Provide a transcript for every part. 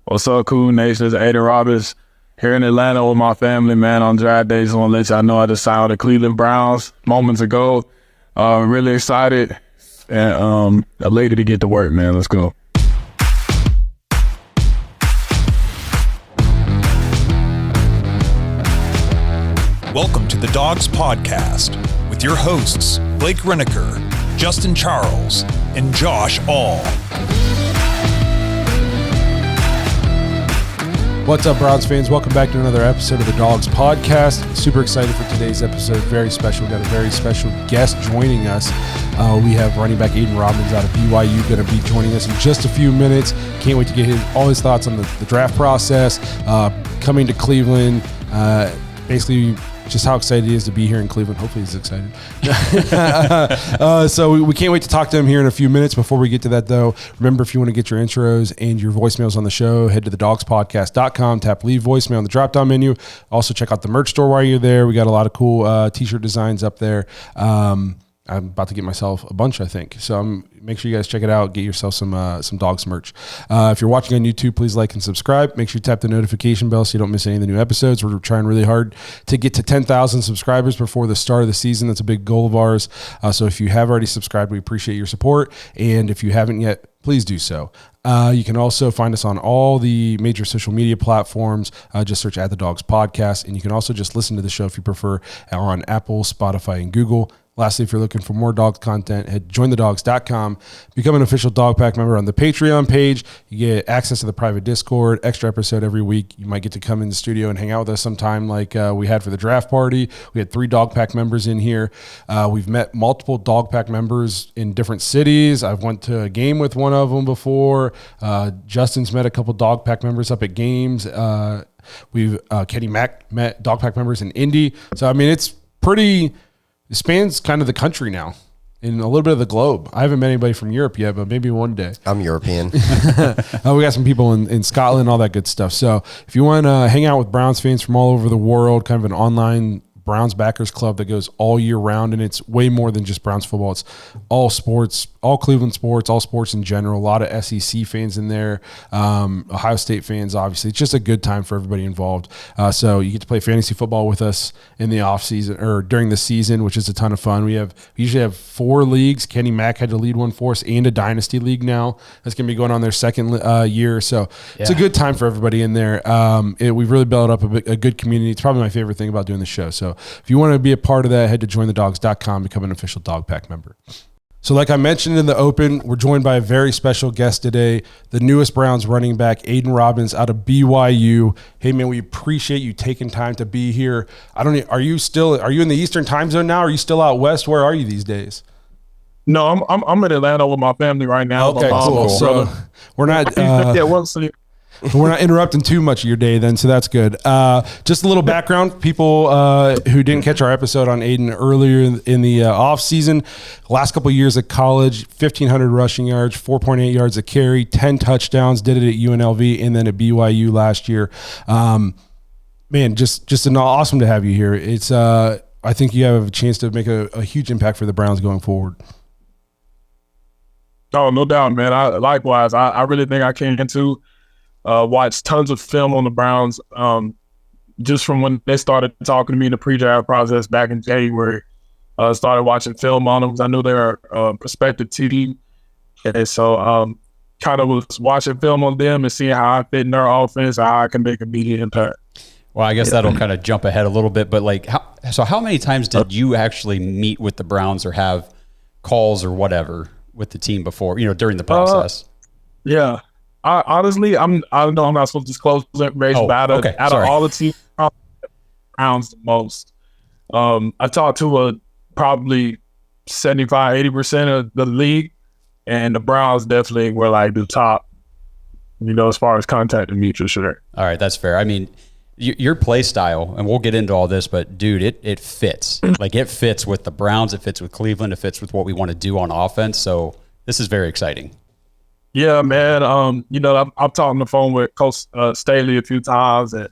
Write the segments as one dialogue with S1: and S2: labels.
S1: What's up, Cool Nation? It's Aidan Robbins here in Atlanta with my family, man, on draft day. Just want to let y'all know I just signed with the Cleveland Browns moments ago. Really excited and elated to get to work, man. Let's go.
S2: Welcome to the Dawgs podcast with your hosts, Blake Reneker, Justin Charles, and Josh All.
S3: What's up, Browns fans? Welcome back to another episode of the Dawgs podcast. Super excited for today's episode. Very special. We've got a very special guest joining us. We have running back Aidan Robbins out of BYU going to be joining us in just a few minutes. Can't wait to get all his thoughts on the draft process, coming to Cleveland, basically just how excited he is to be here in Cleveland. Hopefully he's excited. So we can't wait to talk to him here in a few minutes. Before we get to that, though, remember, if you want to get your intros and your voicemails on the show, head to thedawgspodcast.com, tap leave voicemail on the drop-down menu. Also, check out the merch store while you're there. We got a lot of cool T-shirt designs up there. I'm about to get myself a bunch, I think. So make sure you guys check it out. Get yourself some Dawgs merch. If you're watching on YouTube, please like and subscribe. Make sure you tap the notification bell so you don't miss any of the new episodes. We're trying really hard to get to 10,000 subscribers before the start of the season. That's a big goal of ours. So if you have already subscribed, we appreciate your support. And if you haven't yet, please do so. You can also find us on all the major social media platforms. Just search at the Dawgs podcast. And you can also just listen to the show if you prefer on Apple, Spotify, and Google. Lastly, if you're looking for more Dawgs content, head to jointhedawgs.com. Become an official Dawg Pack member on the Patreon page. You get access to the private Discord, extra episode every week. You might get to come in the studio and hang out with us sometime like we had for the draft party. We had 3 Dawg Pack members in here. We've met multiple Dawg Pack members in different cities. I've went to a game with one of them before. Justin's met a couple Dawg Pack members up at games. Kenny Mack met Dawg Pack members in Indy. So, I mean, it's pretty... It spans kind of the country now and a little bit of the globe. I haven't met anybody from Europe yet, but maybe one day.
S4: I'm European.
S3: We got some people in Scotland, all that good stuff. So if you want to hang out with Browns fans from all over the world, kind of an online Browns backers club that goes all year round, and it's way more than just Browns football. It's all sports, all Cleveland sports, all sports in general. A lot of SEC fans in there, Ohio State fans, obviously. It's just a good time for everybody involved. So you get to play fantasy football with us in the off season or during the season, which is a ton of fun. We usually have 4 leagues. Kenny Mack had to lead one for us, and a dynasty league now. That's going to be going on their second year. So It's a good time for everybody in there. We've really built up a good community. It's probably my favorite thing about doing the show. So if you want to be a part of that, head to jointhedawgs.com, become an official Dawg Pack member. So like I mentioned in the open, we're joined by a very special guest today, the newest Browns running back, Aidan Robbins out of BYU. Hey, man, we appreciate you taking time to be here. Are you in the Eastern time zone now? Are you still out west? Where are you these days?
S1: No, I'm in Atlanta with my family right now.
S3: Okay, cool. So we're not... We're not interrupting too much of your day then, so that's good. Just a little background. People who didn't catch our episode on Aidan earlier in the offseason, last couple of years at college, 1,500 rushing yards, 4.8 yards a carry, 10 touchdowns, did it at UNLV and then at BYU last year. Man, just awesome to have you here. It's I think you have a chance to make a huge impact for the Browns going forward.
S1: Oh, no doubt, man. Likewise, I really think I came into watched tons of film on the Browns just from when they started talking to me in the pre-draft process back in January. Started watching film on them because I knew they were a prospective team. And so kind of was watching film on them and seeing how I fit in their offense, how I can make an immediate impact.
S5: Well, I guess that'll kind of jump ahead a little bit, but how many times did you actually meet with the Browns or have calls or whatever with the team before, during the process?
S1: Yeah. Honestly, I know I'm not supposed to disclose information, but out of all the teams, Browns the most. I talked to probably 75-80% of the league, and the Browns definitely were like the top, as far as contacting me for sure.
S5: All right, that's fair. I mean, your play style, and we'll get into all this, but dude, it fits. Like it fits with the Browns, it fits with Cleveland, it fits with what we want to do on offense. So this is very exciting.
S1: Yeah, man. I've talked on the phone with Coach Staley a few times, and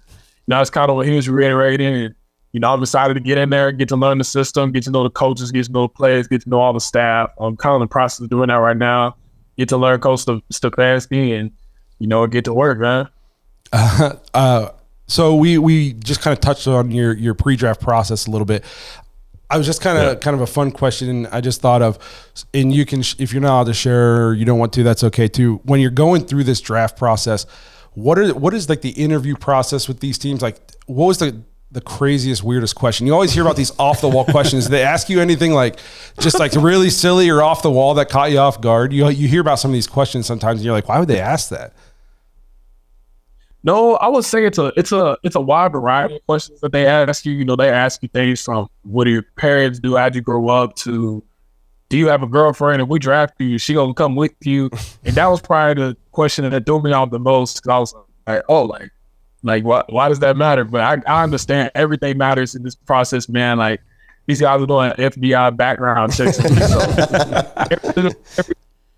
S1: that's kind of what he was reiterating. And I'm excited to get in there, get to learn the system, get to know the coaches, get to know the players, get to know all the staff. I'm kind of in the process of doing that right now. Get to learn Coach Stefanski and get to work, man.
S3: So we just kind of touched on your pre-draft process a little bit. I was just kind of a fun question I just thought of, and you can, if you're not allowed to share or you don't want to, that's okay too. When you're going through this draft process, what is like the interview process with these teams? Like, what was the craziest, weirdest question? You always hear about these off the wall questions. Do they ask you anything like just like really silly or off the wall that caught you off guard? You hear about some of these questions sometimes and you're like, why would they ask that?
S1: No, I would say it's a wide variety of questions that they ask you. You know, they ask you things from what do your parents do, how'd you grow up, to do you have a girlfriend? If we draft you, is she gonna come with you? And that was probably the question that threw me off the most, because I was like, oh, like why does that matter? But I understand everything matters in this process, man. Like these guys are doing FBI background checks, so everything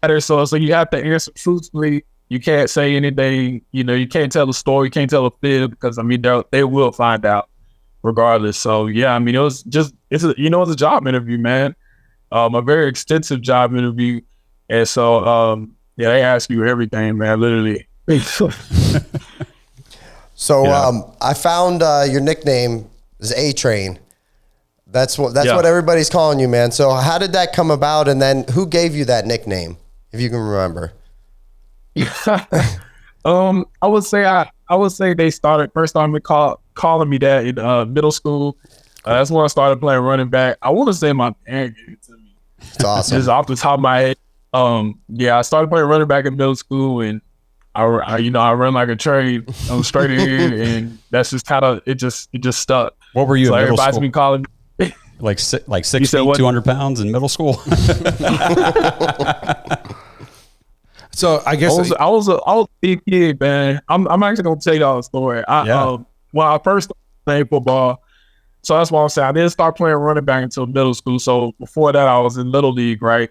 S1: matters. So you have to answer truthfully. You can't say anything, you know, you can't tell a story, you can't tell a fib, because I mean they will find out regardless. So yeah, I mean it's a job interview, man. A very extensive job interview. And so they ask you everything, man, literally.
S4: So I found your nickname is A-Train. That's what everybody's calling you, man. So how did that come about, and then who gave you that nickname, if you can remember?
S1: I would say they started calling me that in middle school. That's when I started playing running back. I want to say my parent gave it to me.
S4: It's awesome.
S1: Just off the top of my head. I started playing running back in middle school, and I run like a train. I'm straight in here, and that's just kind of it just stuck.
S5: What were you in middle
S1: everybody's
S5: school?
S1: been calling me.
S5: Like 6 feet, 200 pounds in middle school?
S3: So I guess
S1: I was a big kid, man. I'm actually gonna tell y'all a story. When I first started playing football, so that's what I'm saying. I didn't start playing running back until middle school. So before that, I was in little league, right?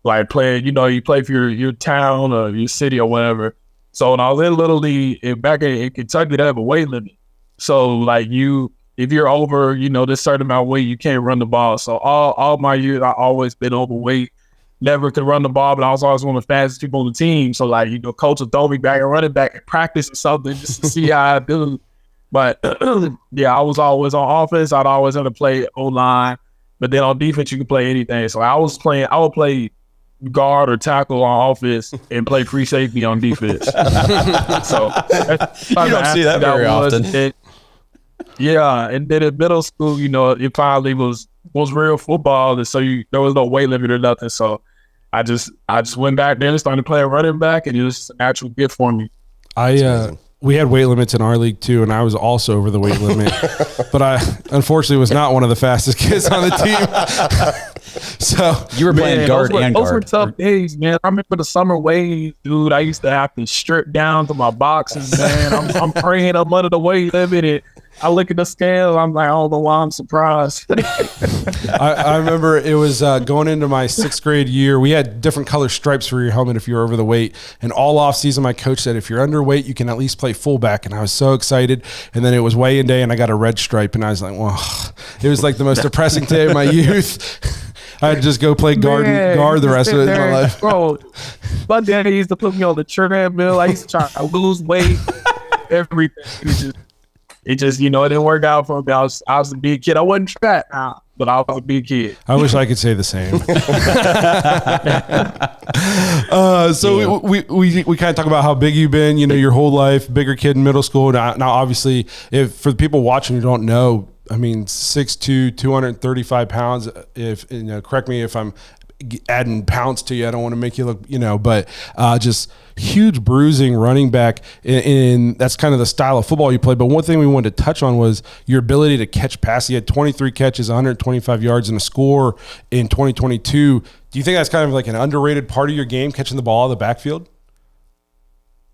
S1: Like playing, you play for your town or your city or whatever. So when I was in little league, back in Kentucky, they have a weight limit. So like if you're over, this certain amount of weight, you can't run the ball. So all my years, I always been overweight. Never could run the ball, but I was always one of the fastest people on the team. So like, coach would throw me back and running back and practice or something just to see how I do. But I was always on offense. I'd always have to play O-line, but then on defense, you can play anything. So I would play guard or tackle on offense and play free safety on defense. So
S5: you don't see that very often.
S1: And then in middle school, it finally was real football, and so there was no weight limit or nothing. So I just went back there and started playing running back, and it was an actual gift for me.
S3: We had weight limits in our league too, and I was also over the weight limit, but I unfortunately was not one of the fastest kids on the team. So
S5: you were playing guard and guard.
S1: Those were tough days, man. I remember the summer waves, dude. I used to have to strip down to my boxes, man. I'm praying I'm under the weight limit. And I look at the scale. I'm like, I don't know why I'm surprised.
S3: I remember it was going into my 6th grade year. We had different color stripes for your helmet if you were over the weight. And all off season, my coach said, if you're underweight, you can at least play fullback. And I was so excited. And then it was weigh-in day, and I got a red stripe. And I was like, well, it was like the most depressing day of my youth. I had to just go play guard the rest of my life. Bro,
S1: my dad used to put me on the treadmill. I used to try to lose weight, everything. It just, it didn't work out for me. I was a big kid. I wasn't fat, but I was a big kid.
S3: I wish I could say the same. So we kind of talk about how big you've been, your whole life, bigger kid in middle school. Now obviously, if for the people watching who don't know, I mean, 6'2", 235 pounds. If correct me if I'm adding pounds to you. I don't want to make you look, but just huge bruising running back. And that's kind of the style of football you play. But one thing we wanted to touch on was your ability to catch passes. You had 23 catches, 125 yards, and a score in 2022. Do you think that's kind of like an underrated part of your game, catching the ball out of the backfield?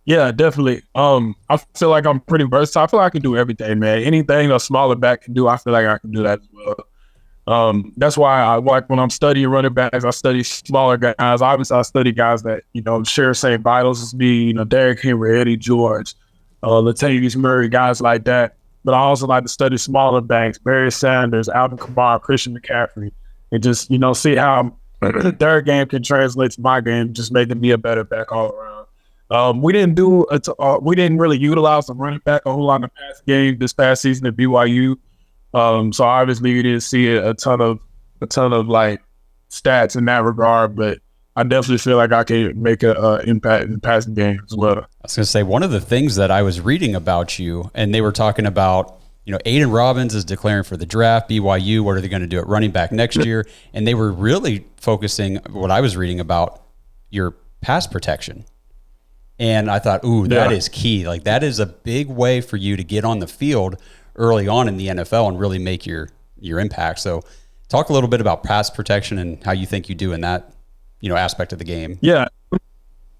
S1: Yeah, definitely. I feel like I'm pretty versatile. I feel like I can do everything, man. Anything a smaller back can do, I feel like I can do that as well. That's why I like when I'm studying running backs, I study smaller guys. Obviously, I study guys that, share the same vitals as me, Derrick Henry, Eddie George, Latavius Murray, guys like that. But I also like to study smaller backs, Barry Sanders, Alvin Kamara, Christian McCaffrey, and just, see how their game can translate to my game, just making me a better back all around. We didn't really utilize the running back a whole lot in the past game this past season at BYU. So obviously you didn't see a ton of like stats in that regard, but I definitely feel like I can make an impact in the passing game as well.
S5: I was going to say, one of the things that I was reading about you, and they were talking about, Aidan Robbins is declaring for the draft, BYU, what are they going to do at running back next year? And they were really focusing, what I was reading about, your pass protection. And I thought, that is key. Like, that is a big way for you to get on the field early on in the NFL and really make your impact. So talk a little bit about pass protection and how you think you do in that, aspect of the game.
S1: Yeah,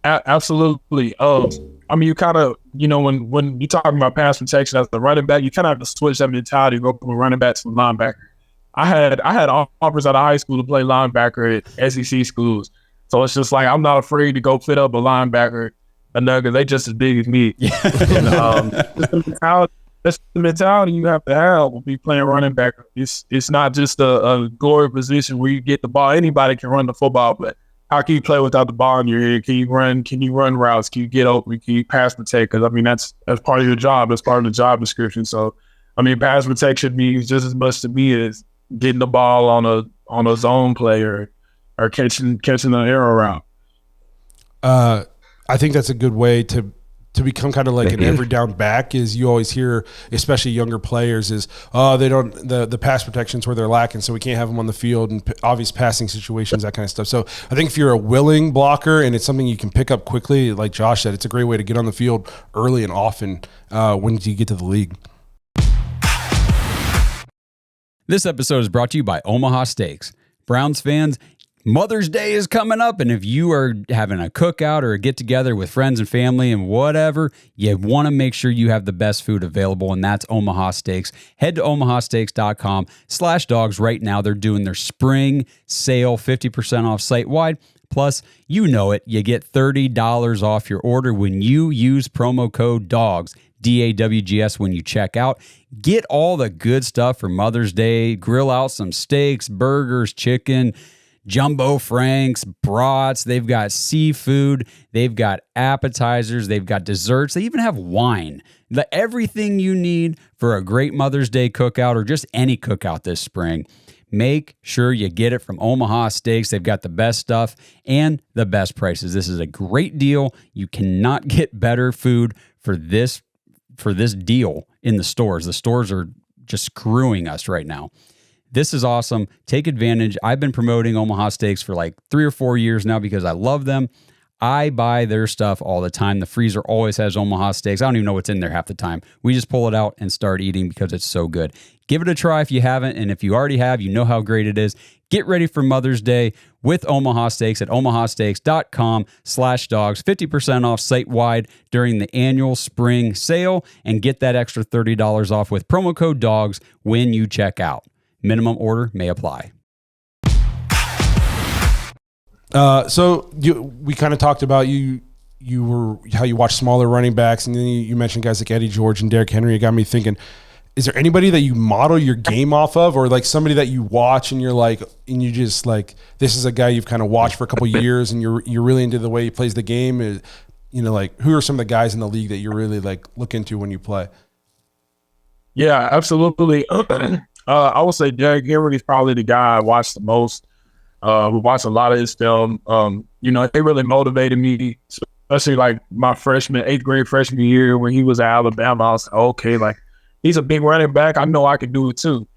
S1: absolutely. I mean, you kind of, when you're talking about pass protection as the running back, you kind of have to switch that mentality, go from a running back to a linebacker. I had offers out of high school to play linebacker at SEC schools. So it's just like, I'm not afraid to go fit up a linebacker, because they just as big as me. Yeah. And, that's the mentality you have to have when you playing running back. It's not just a glory position where you get the ball. Anybody can run the football, but how can you play without the ball in your head? Can you run routes? Can you get open? Can you pass protect? Because, I mean, that's part of your job. That's part of the job description. So, I mean, pass protection means just as much to me as getting the ball on a zone play or catching an arrow route.
S3: I think that's a good way to become kind of like an every down back. Is you always hear, especially younger players, is they don't the pass protection's where they're lacking, so we can't have them on the field and obvious passing situations, that kind of stuff. So I think if you're a willing blocker and it's something you can pick up quickly, like Josh said, it's a great way to get on the field early and often when you get to the league.
S5: This episode is brought to you by Omaha Steaks. Browns fans, Mother's Day is coming up, and if you are having a cookout or a get-together with friends and family and whatever, you want to make sure you have the best food available, and that's Omaha Steaks. Head to omahasteaks.com/dogs right now. They're doing their spring sale, 50% off site-wide. Plus, you know it, you get $30 off your order when you use promo code DAWGS, DAWGS, when you check out. Get all the good stuff for Mother's Day. Grill out some steaks, burgers, chicken, jumbo franks, brats. They've got seafood. They've got appetizers. They've got desserts. They even have wine. Everything you need for a great Mother's Day cookout or just any cookout this spring. Make sure you get it from Omaha Steaks. They've got the best stuff and the best prices. This is a great deal. You cannot get better food for this deal in the stores. The stores are just screwing us right now. This is awesome. Take advantage. I've been promoting Omaha Steaks for like 3 or 4 years now because I love them. I buy their stuff all the time. The freezer always has Omaha Steaks. I don't even know what's in there half the time. We just pull it out and start eating because it's so good. Give it a try if you haven't, and if you already have, you know how great it is. Get ready for Mother's Day with Omaha Steaks at omahasteaks.com/dogs. 50% off site-wide during the annual spring sale, and get that extra $30 off with promo code DAWGS when you check out. Minimum order may apply.
S3: So we kind of talked about how you watch smaller running backs, and then you mentioned guys like Eddie George and Derrick Henry. It got me thinking, is there anybody that you model your game off of, or like somebody that you watch and you're like, and you just like, this is a guy you've kind of watched for a couple of years and you're really into the way he plays the game? Like who are some of the guys in the league that you really like look into when you play?
S1: Yeah, absolutely. I would say Derrick Henry is probably the guy I watch the most. We watched a lot of his film. It really motivated me, especially like my 8th grade freshman year when he was at Alabama. I was like, okay, like he's a big running back. I know I can do it too.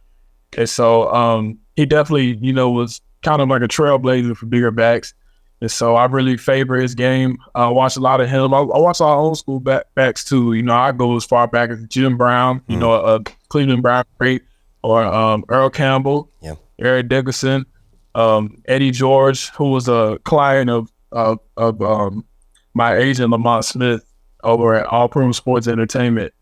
S1: And so he definitely, was kind of like a trailblazer for bigger backs. And so I really favor his game. I watch a lot of him. I watch a lot of old school backs too. I go as far back as Jim Brown, Cleveland Brown great, or Earl Campbell, Eric Dickerson, Eddie George, who was a client of my agent Lamont Smith over at All Pro Sports Entertainment.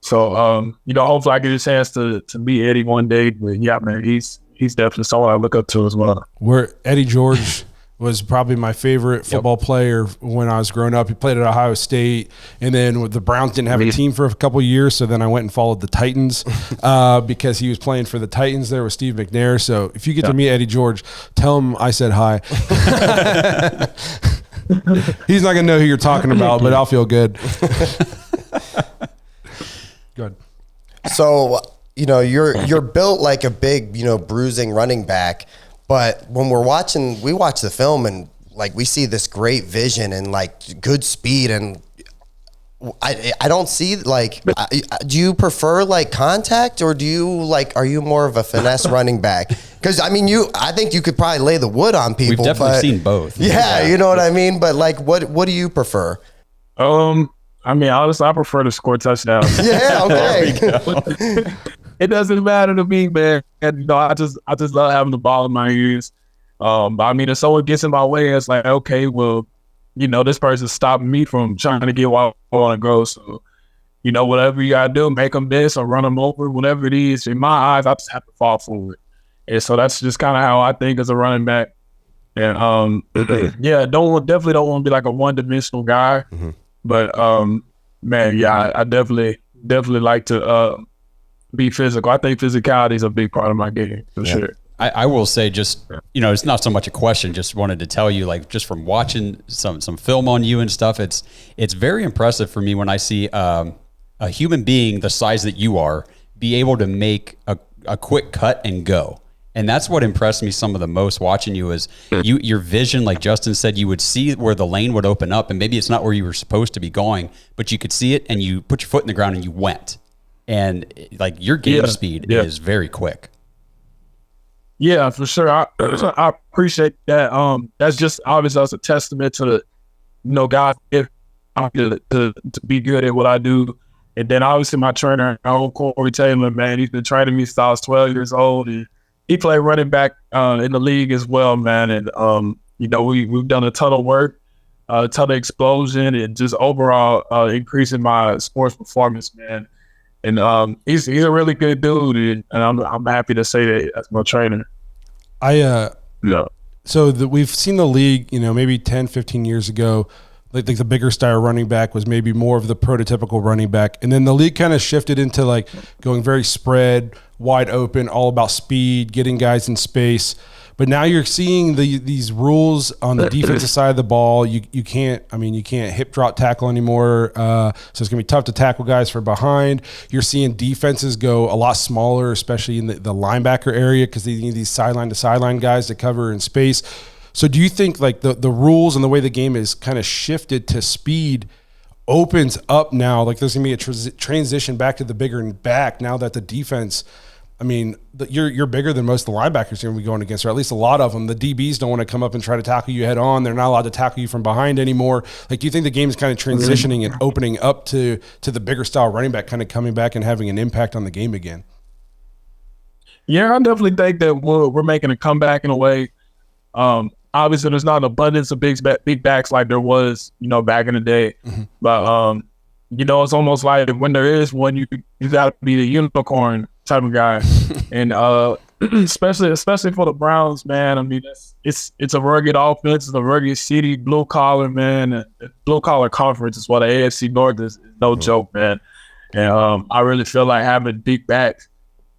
S1: So hopefully I get a chance to meet Eddie one day. But yeah, man, he's definitely someone I look up to as well.
S3: Where Eddie George was probably my favorite football player when I was growing up. He played at Ohio State, and then the Browns didn't have a team for a couple of years, so then I went and followed the Titans because he was playing for the Titans there with Steve McNair. So if you get to meet Eddie George, tell him I said hi. He's not gonna know who you're talking about, but I'll feel good. Go ahead.
S4: So, you're built like a big, bruising running back. But when we watch the film and like we see this great vision and like good speed, and I don't see like, do you prefer like contact, or are you more of a finesse running back? Because I think you could probably lay the wood on people.
S5: We've definitely seen both.
S4: Yeah, you know what I mean. But like, what do you prefer?
S1: Honestly, I prefer to score touchdowns.
S4: Yeah, okay.
S1: It doesn't matter to me, man. And I just love having the ball in my ears. If someone gets in my way, it's like, okay, well, this person's stopping me from trying to get where I want to go. So, whatever you gotta do, make them miss or run them over, whatever it is. In my eyes, I just have to fall forward. And so that's just kind of how I think as a running back. And definitely don't want to be like a one-dimensional guy. Mm-hmm. But I definitely like to be physical. I think physicality is a big part of my game for sure.
S5: I will say, just it's not so much a question. Just wanted to tell you, like, just from watching some film on you and stuff, it's very impressive for me when I see a human being the size that you are be able to make a quick cut and go. And that's what impressed me some of the most watching you is your vision. Like Justin said, you would see where the lane would open up, and maybe it's not where you were supposed to be going, but you could see it, and you put your foot in the ground and you went. And like your game speed is very quick.
S1: Yeah, for sure. I appreciate that. That's just obviously that's a testament to the, God, if I'm to be good at what I do. And then obviously my trainer, our own Corey Taylor, man, he's been training me since I was 12 years old, and he played running back in the league as well, man. And we've done a ton of work, a ton of explosion, and just overall increasing my sports performance, man. And he's a really good dude, and I'm happy to say that as my trainer.
S3: So we've seen the league, maybe 10, 15 years ago, like the bigger style running back was maybe more of the prototypical running back. And then the league kind of shifted into like going very spread, wide open, all about speed, getting guys in space. But now you're seeing these rules on the defensive side of the ball. You can't hip drop tackle anymore. So it's gonna be tough to tackle guys from behind. You're seeing defenses go a lot smaller, especially in the linebacker area, because they need these sideline to sideline guys to cover in space. So do you think like the rules and the way the game is kind of shifted to speed opens up now? Like there's gonna be a transition back to the bigger and back now that the defense. You're bigger than most of the linebackers you're going to be going against, or at least a lot of them. The DBs don't want to come up and try to tackle you head on. They're not allowed to tackle you from behind anymore. Like, do you think the game is kind of transitioning and opening up to the bigger style running back kind of coming back and having an impact on the game again?
S1: Yeah, I definitely think that we're making a comeback in a way. Obviously, there's not an abundance of big backs like there was, back in the day. Mm-hmm. But, it's almost like when there is one, you got to be the unicorn type of guy. And especially for the Browns, man, it's a rugged offense. It's a rugged city, blue collar, man. Blue collar conference is what the AFC North is no joke, man. And I really feel like having big backs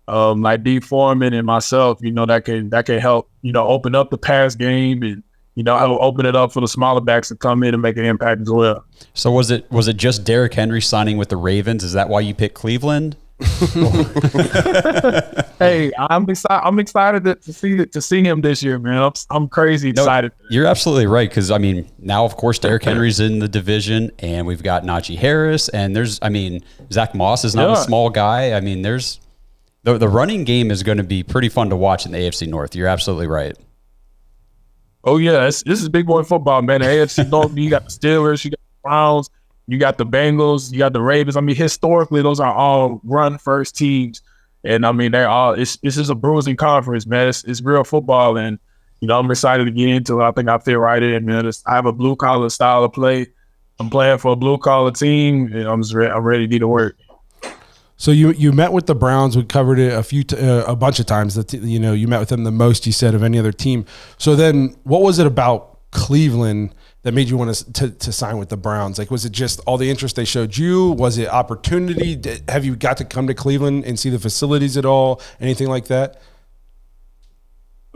S1: like D Foreman and myself, that can help, open up the pass game and I'll open it up for the smaller backs to come in and make an impact as well.
S5: So was it just Derrick Henry signing with the Ravens? Is that why you picked Cleveland?
S1: Hey, I'm excited to see him this year, man. I'm crazy excited.
S5: No, you're absolutely right, because now of course Derrick Henry's in the division, and we've got Najee Harris, and Zach Moss is not a small guy. There's the running game is going to be pretty fun to watch in the AFC North. You're absolutely right.
S1: Oh yeah, this is big boy football, man. The AFC North, you got the Steelers, you got the Browns, you got the Bengals, you got the Ravens. Historically, those are all run first teams, and they're all. It's just a bruising conference, man. It's real football, and I'm excited to get into it. I think I fit right in, man. I have a blue collar style of play. I'm playing for a blue collar team, and I'm ready to do the work.
S3: So you met with the Browns. We covered it a bunch of times. That you met with them the most, you said, of any other team. So then, what was it about Cleveland that made you want to sign with the Browns? Like, was it just all the interest they showed you? Was it opportunity? Have you got to come to Cleveland and see the facilities at all? Anything like that?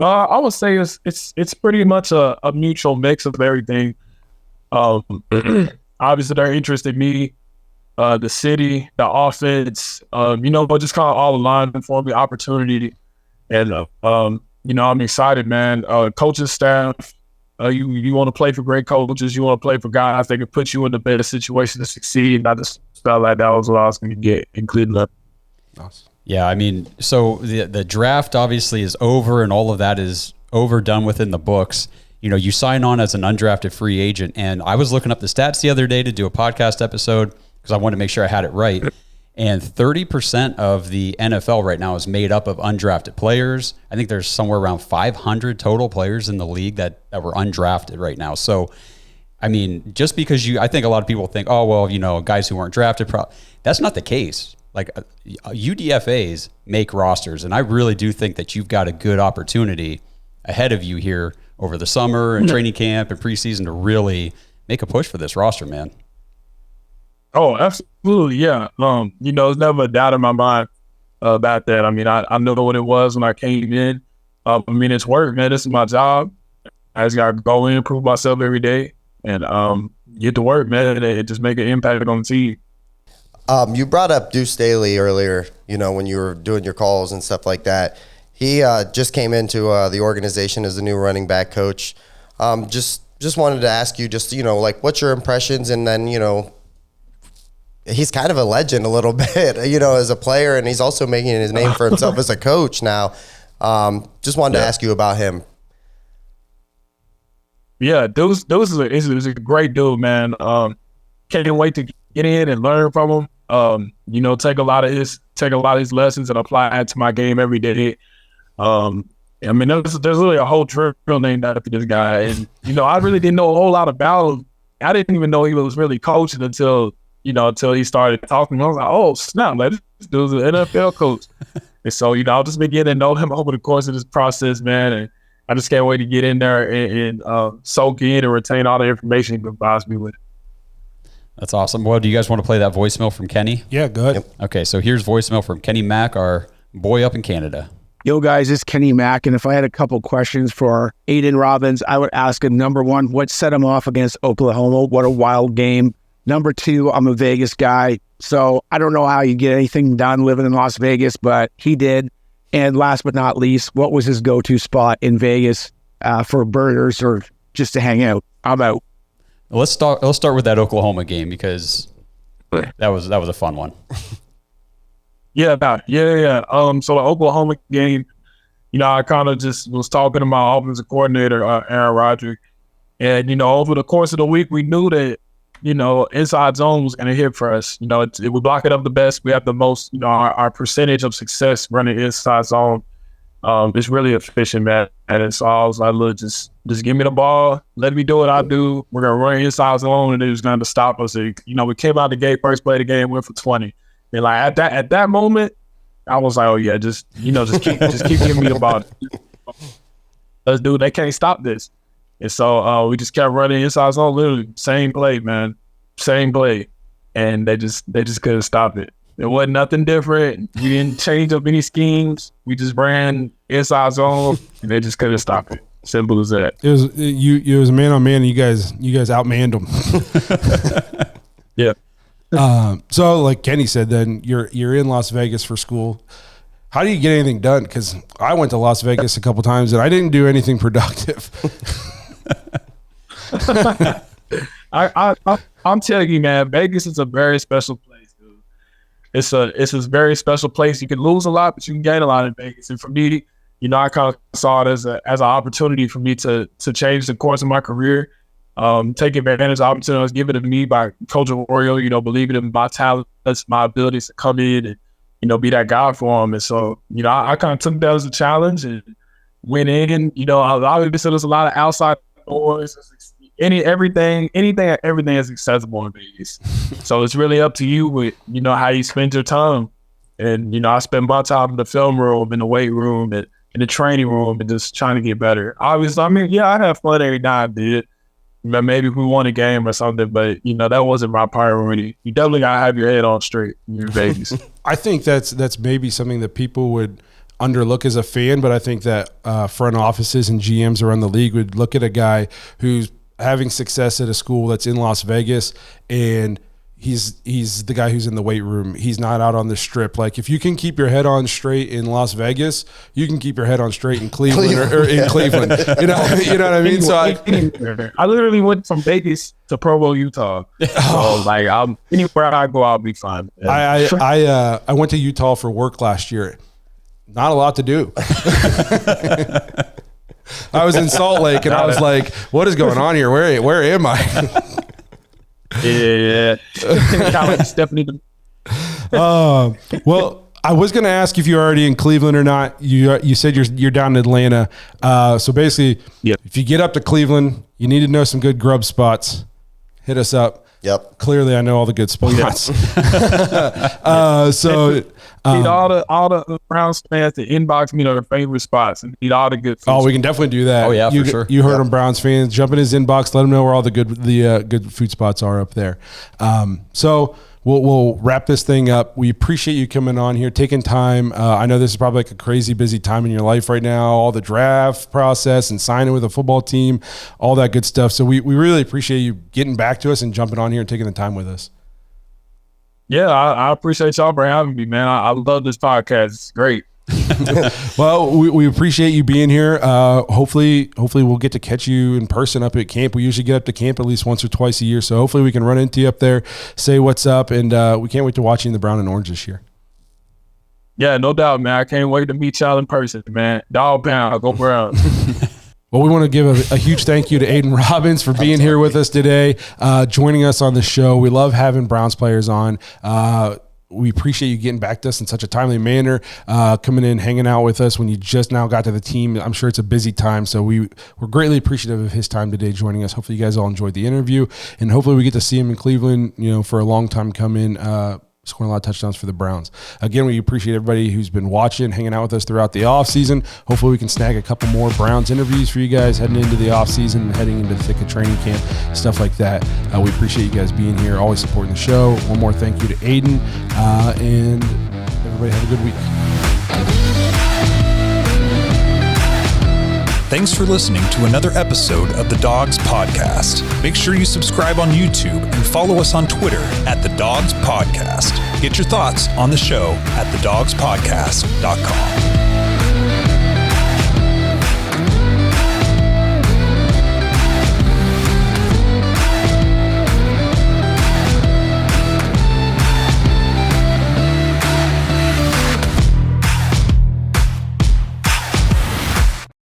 S1: I would say it's pretty much a mutual mix of everything. Obviously, they're interested in me, the city, the offense, but just kind of all aligned for me, opportunity. And, I'm excited, man. Coaching staff, you want to play for great coaches. You want to play for guys that can put you in the better situation to succeed. I just felt like that was what I was going to get in Cleveland.
S3: Nice.
S5: Yeah, I mean, so the draft obviously is over and all of that is overdone within the books. You sign on as an undrafted free agent. And I was looking up the stats the other day to do a podcast episode because I wanted to make sure I had it right. And 30% of the NFL right now is made up of undrafted players. I think there's somewhere around 500 total players in the league that were undrafted right now. So, I mean, just because I think a lot of people think, oh, well, guys who weren't drafted, that's not the case. Like UDFAs make rosters, and I really do think that you've got a good opportunity ahead of you here over the summer and training camp and preseason to really make a push for this roster, man.
S1: Oh, absolutely, yeah. There's never a doubt in my mind about that. I mean, I know what it was when I came in. It's work, man. This is my job. I just got to go in, prove myself every day, and get to work, man, and just make an impact on the team.
S4: You brought up Deuce Staley earlier, when you were doing your calls and stuff like that. He just came into the organization as the new running back coach. Just wanted to ask you what's your impressions? And then, he's kind of a legend a little bit, as a player, and he's also making his name for himself as a coach now. Just wanted to ask you about him. Yeah,
S1: Deuce is a great dude, man. Can't wait to get in and learn from him. Take a lot of his lessons and apply it to my game every day. There's really a whole drill named after this guy, and I really didn't know a whole lot about him. I didn't even know he was really coaching until he started talking. I was like, oh snap, like this dude's an NFL coach. And so I've just been getting to know him over the course of this process, man, and I just can't wait to get in there and soak in and retain all the information he provides me with.
S5: That's awesome. Well, do you guys want to play that voicemail from Kenny?
S3: Yeah, go ahead.
S4: Yep.
S5: Okay, so here's voicemail from Kenny Mack, our boy up in Canada.
S6: Yo, guys, it's Kenny Mack, and if I had a couple questions for Aidan Robbins, I would ask him, number one, what set him off against Oklahoma? What a wild game. Number two, I'm a Vegas guy, so I don't know how you get anything done living in Las Vegas, but he did. And last but not least, what was his go-to spot in Vegas for burgers or just to hang out? I'm out.
S5: Let's start with that Oklahoma game because that was a fun one.
S1: Yeah. So the Oklahoma game, I kind of just was talking to my offensive coordinator, Aaron Roderick, and over the course of the week, we knew that inside zone was going to hit for us. We block it up the best. We have the most. Our percentage of success running inside zone. It's really efficient, man. And so I was like, look, just give me the ball. Let me do what I do. We're going to run inside zone, and it was going to stop us. We came out the gate, first play of the game, went for 20. And like at that moment, I was like, oh yeah, just keep giving me the ball. Let's do it. They can't stop this. And so we just kept running inside zone, literally same play, man. Same play. And they just couldn't stop it. It wasn't nothing different. We didn't change up any schemes. We just ran inside zone, and they just couldn't stop it. Simple as that.
S3: It was man on man. And you guys outmanned them.
S1: Yeah.
S3: So like Kenny said, then you're in Las Vegas for school. How do you get anything done? Because I went to Las Vegas a couple times and I didn't do anything productive.
S1: I'm telling you, man, Vegas is a very special place, dude. It's a very special place. You can lose a lot, but you can gain a lot in Vegas. And for me, I kind of saw it as an opportunity for me to change the course of my career. Take advantage of the opportunity that was given to me by Coach Arroyo, believing in my talents, my abilities to come in and, be that guy for him. And so, I kind of took that as a challenge and went in. Obviously there's a lot of outside doors. Everything is accessible in Vegas. So it's really up to you with, how you spend your time. And, I spend my time in the film room, in the weight room, and in the training room, and just trying to get better. Obviously, I have fun every night, dude. Maybe if we won a game or something, but that wasn't my priority. You definitely gotta have your head on straight in your Vegas.
S3: I think that's maybe something that people would underlook as a fan, but I think that front offices and GMs around the league would look at a guy who's having success at a school that's in Las Vegas, and he's the guy who's in the weight room. He's not out on the strip. Like, if you can keep your head on straight in Las Vegas, you can keep your head on straight in Cleveland or in Cleveland. You know what I mean? So
S1: I literally went from Vegas to Provo, Utah. So like, anywhere I go, I'll be fine.
S3: I went to Utah for work last year. Not a lot to do. I was in Salt Lake and I was like, what is going on here? Where am I?
S1: Yeah. Stephanie.
S3: Well, I was going to ask if you're already in Cleveland or not. You said you're down in Atlanta. So basically, if you get up to Cleveland, you need to know some good grub spots. Hit us up.
S4: Yep.
S3: Clearly, I know all the good spots.
S1: Need all the Browns fans to inbox me their favorite spots and need all the good food.
S3: Oh, we can definitely do that.
S5: Oh yeah, for sure.
S3: You heard them, Browns fans. Jump in his inbox. Let him know where all the good food spots are up there. So we'll wrap this thing up. We appreciate you coming on here, taking time. I know this is probably like a crazy busy time in your life right now. All the draft process and signing with a football team, all that good stuff. So we really appreciate you getting back to us and jumping on here and taking the time with us.
S1: Yeah, I appreciate y'all for having me, man. I love this podcast. It's great.
S3: Well, we appreciate you being here. Hopefully we'll get to catch you in person up at camp. We usually get up to camp at least once or twice a year. So hopefully we can run into you up there, say what's up, and we can't wait to watch you in the brown and orange this year.
S1: Yeah, no doubt, man. I can't wait to meet y'all in person, man. Dog pound, go Browns.
S3: Well, we want to give a huge thank you to Aidan Robbins for being here with us today, joining us on the show. We love having Browns players on. We appreciate you getting back to us in such a timely manner, coming in, hanging out with us when you just now got to the team. I'm sure it's a busy time, so we're greatly appreciative of his time today joining us. Hopefully you guys all enjoyed the interview, and hopefully we get to see him in Cleveland, for a long time coming, scoring a lot of touchdowns for the Browns. Again, we appreciate everybody who's been watching, hanging out with us throughout the offseason. Hopefully we can snag a couple more Browns interviews for you guys heading into the offseason, heading into the thick of training camp, stuff like that. We appreciate you guys being here, always supporting the show. One more thank you to Aidan, and everybody have a good week.
S2: Thanks for listening to another episode of the Dawgs Podcast. Make sure you subscribe on YouTube and follow us on Twitter at the Dawgs Podcast. Get your thoughts on the show at thedawgspodcast.com.